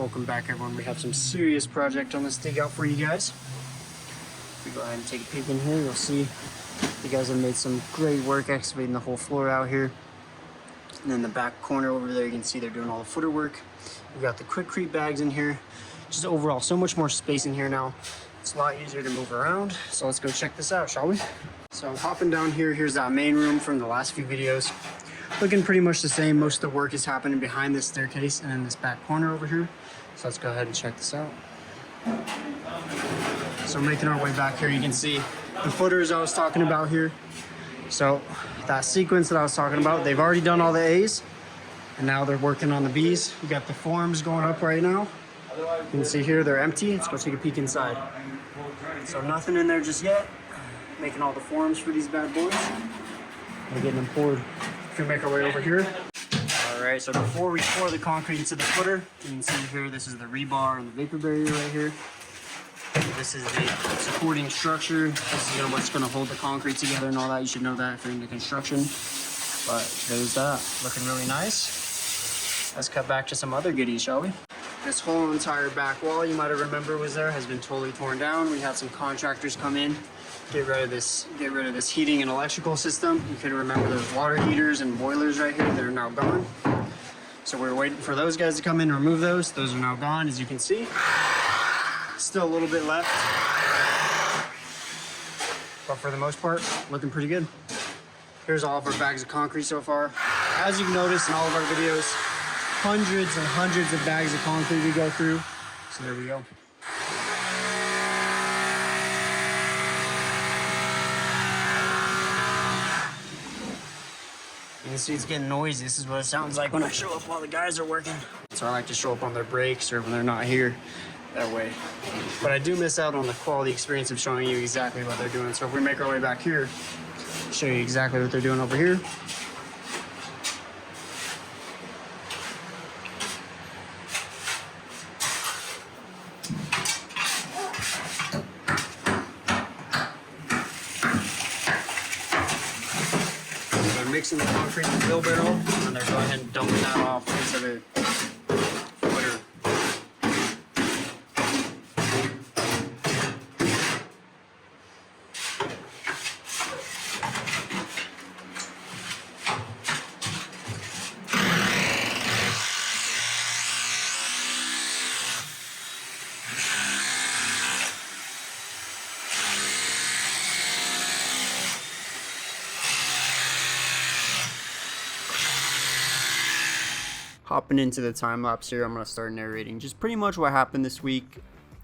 Welcome back, everyone. We have some serious project on this dig out for you guys. If we go ahead and take a peek in here, you'll see you guys have made some great work excavating the whole floor out here. And then the back corner over there, you can see they're doing all the footer work. We've got the quickcrete bags in here. Just overall, so much more space in here now. It's a lot easier to move around. So let's go check this out, shall we? So hopping down here, here's that main room from the last few videos. Looking pretty much the same. Most of the work is happening behind this staircase and in this back corner over here. So let's go ahead and check this out. So making our way back here, you can see the footers I was talking about here. So that sequence that I was talking about, they've already done all the A's and now they're working on the B's. We got the forms going up right now. You can see here they're empty. Let's go take a peek inside. So nothing in there just yet. Making all the forms for these bad boys. We're getting them poured. If we make our way over here. Alright, so before we pour the concrete into the footer, you can see here this is the rebar and the vapor barrier right here. This is the supporting structure. This is what's going to hold the concrete together and all that. You should know that if you're into construction. But there's that. Looking really nice. Let's cut back to some other goodies, shall we? This whole entire back wall, you might have remembered was there, has been totally torn down. We had some contractors come in, get rid of this heating and electrical system. You could remember those water heaters and boilers right here that are now gone. So we're waiting for those guys to come in and remove those. Those are now gone, as you can see. Still a little bit left, but for the most part, looking pretty good. Here's all of our bags of concrete so far. As you've noticed in all of our videos, hundreds and hundreds of bags of concrete we go through. So there we go. You can see it's getting noisy. This is what it sounds like when I show up while the guys are working. So I like to show up on their breaks or when they're not here that way. But I do miss out on the quality experience of showing you exactly what they're doing. So if we make our way back here, I'll show you exactly what they're doing over here. Mixing the concrete in the wheel barrel, and they're going ahead and dumping that off into the footer. Hopping into the time lapse here, I'm going to start narrating just pretty much what happened this week.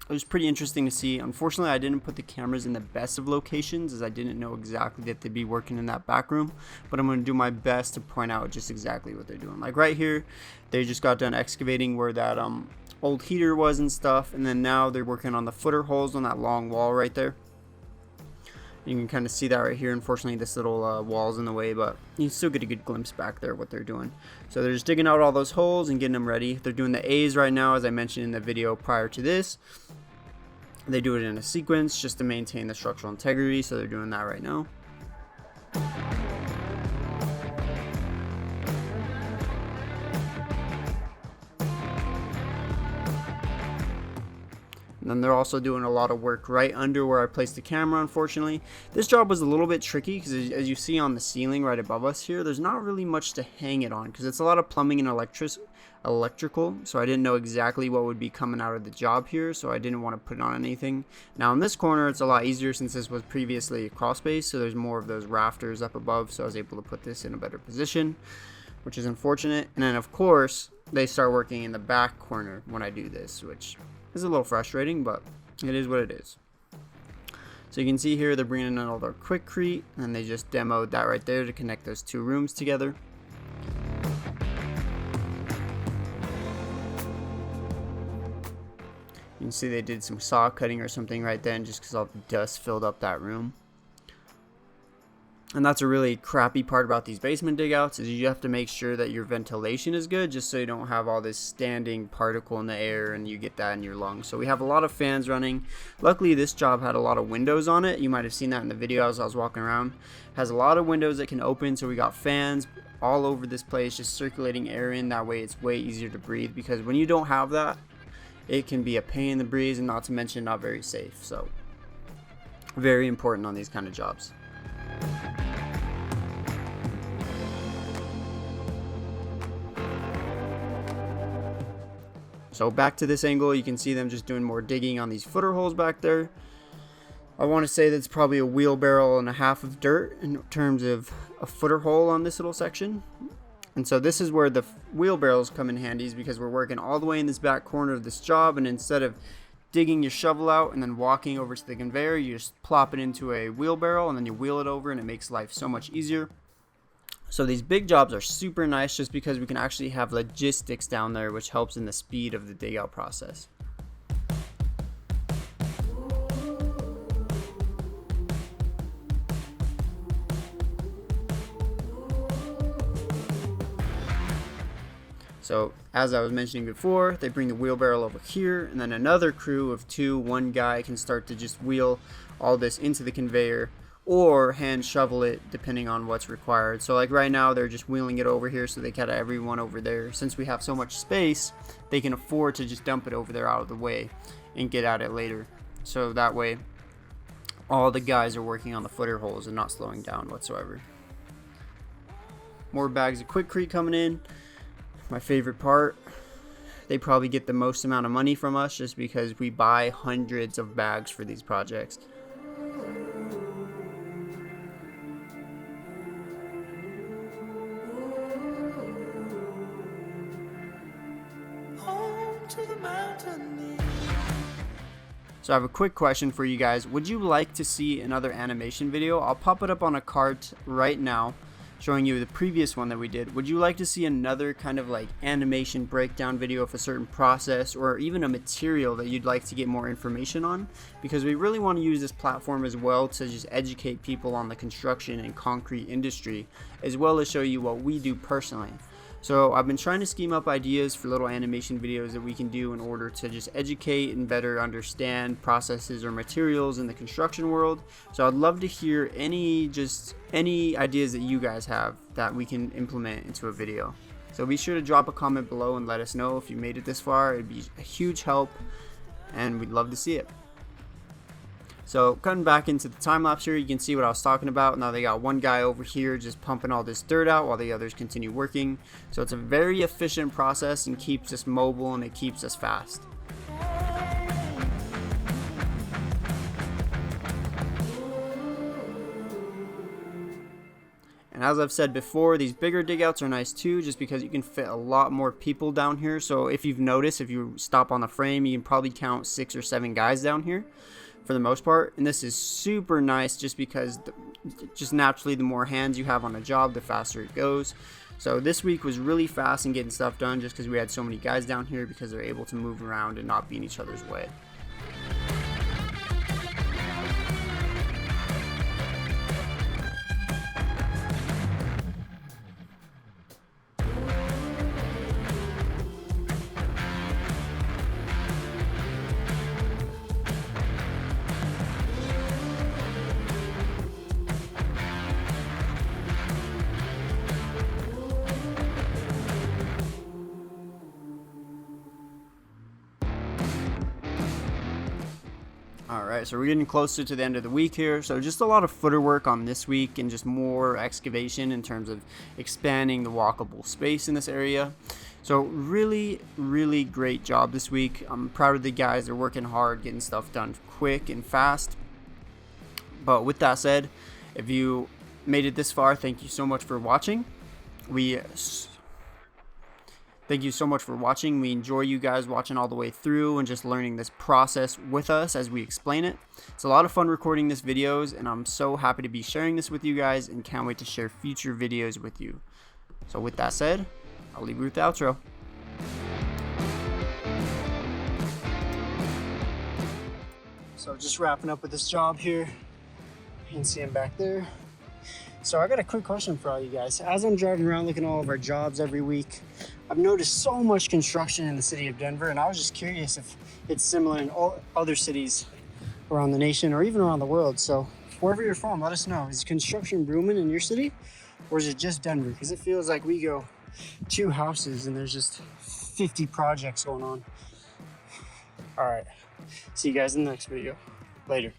It was pretty interesting to see. Unfortunately, I didn't put the cameras in the best of locations as I didn't know exactly that they'd be working in that back room, but I'm going to do my best to point out just exactly what they're doing. Like right here, they just got done excavating where that old heater was and stuff, and then now they're working on the footer holes on that long wall right there. You can kind of see that right here. Unfortunately, this little wall's in the way, but you can still get a good glimpse back there of what they're doing. So they're just digging out all those holes and getting them ready. They're doing the A's right now, as I mentioned in the video prior to this. They do it in a sequence just to maintain the structural integrity, so they're doing that right now. And then they're also doing a lot of work right under where I placed the camera, unfortunately. This job was a little bit tricky because as you see on the ceiling right above us here, there's not really much to hang it on because it's a lot of plumbing and electrical. So I didn't know exactly what would be coming out of the job here, so I didn't want to put it on anything. Now in this corner, it's a lot easier since this was previously a crawl space, so there's more of those rafters up above, so I was able to put this in a better position, which is unfortunate. And then of course, they start working in the back corner when I do this, which is a little frustrating, but it is what it is. So you can see here they're bringing in all their quickcrete, and they just demoed that right there to connect those two rooms together. You can see they did some saw cutting or something right then just because all the dust filled up that room. And that's a really crappy part about these basement dig outs is you have to make sure that your ventilation is good just so you don't have all this standing particle in the air and you get that in your lungs. So we have a lot of fans running. Luckily this job had a lot of windows on it. You might have seen that in the video as I was walking around. It has a lot of windows that can open, so we got fans all over this place just circulating air in. That way it's way easier to breathe, because when you don't have that, it can be a pain in the breeze, and not to mention not very safe. So very important on these kind of jobs. So back to this angle, you can see them just doing more digging on these footer holes back there. I want to say that's probably a wheelbarrow and a half of dirt in terms of a footer hole on this little section. And so this is where the wheelbarrows come in handy, is because we're working all the way in this back corner of this job, and instead of digging your shovel out and then walking over to the conveyor, you just plop it into a wheelbarrow and then you wheel it over, and it makes life so much easier. So these big jobs are super nice just because we can actually have logistics down there, which helps in the speed of the dig out process. So as I was mentioning before, they bring the wheelbarrow over here, and then another crew of two, one guy can start to just wheel all this into the conveyor or hand shovel it depending on what's required. So like right now they're just wheeling it over here, so they got everyone over there. Since we have so much space, they can afford to just dump it over there out of the way and get at it later. So that way all the guys are working on the footer holes and not slowing down whatsoever. More bags of Quikrete coming in. My favorite part, they probably get the most amount of money from us just because we buy hundreds of bags for these projects. So I have a quick question for you guys. Would you like to see another animation video? I'll pop it up on a card right now, showing you the previous one that we did. Would you like to see another kind of like animation breakdown video of a certain process, or even a material that you'd like to get more information on? Because we really want to use this platform as well to just educate people on the construction and concrete industry, as well as show you what we do personally. So I've been trying to scheme up ideas for little animation videos that we can do in order to just educate and better understand processes or materials in the construction world. So I'd love to hear any ideas that you guys have that we can implement into a video. So be sure to drop a comment below and let us know if you made it this far. It'd be a huge help and we'd love to see it. So cutting back into the time lapse here, you can see what I was talking about. Now they got one guy over here just pumping all this dirt out while the others continue working. So it's a very efficient process and keeps us mobile, and it keeps us fast. And as I've said before, these bigger digouts are nice too, just because you can fit a lot more people down here. So if you've noticed, if you stop on the frame, you can probably count 6 or 7 guys down here for the most part. And this is super nice just because just naturally the more hands you have on a job, the faster it goes. So this week was really fast in getting stuff done just because we had so many guys down here, because they're able to move around and not be in each other's way. Alright, so we're getting closer to the end of the week here, so just a lot of footer work on this week and just more excavation in terms of expanding the walkable space in this area. So really great job this week. I'm proud of the guys. They're working hard, getting stuff done quick and fast. But with that said, if you made it this far, thank you so much for watching. Thank you so much for watching. We enjoy you guys watching all the way through and just learning this process with us as we explain it. It's a lot of fun recording these videos, and I'm so happy to be sharing this with you guys and can't wait to share future videos with you. So with that said, I'll leave you with the outro. So just wrapping up with this job here. You can see him back there. So I got a quick question for all you guys. As I'm driving around looking at all of our jobs every week, I've noticed so much construction in the city of Denver, and I was just curious if it's similar in all other cities around the nation or even around the world. So wherever you're from, let us know. Is construction booming in your city, or is it just Denver? Because it feels like we go 2 houses and there's just 50 projects going on. All right. See you guys in the next video. Later.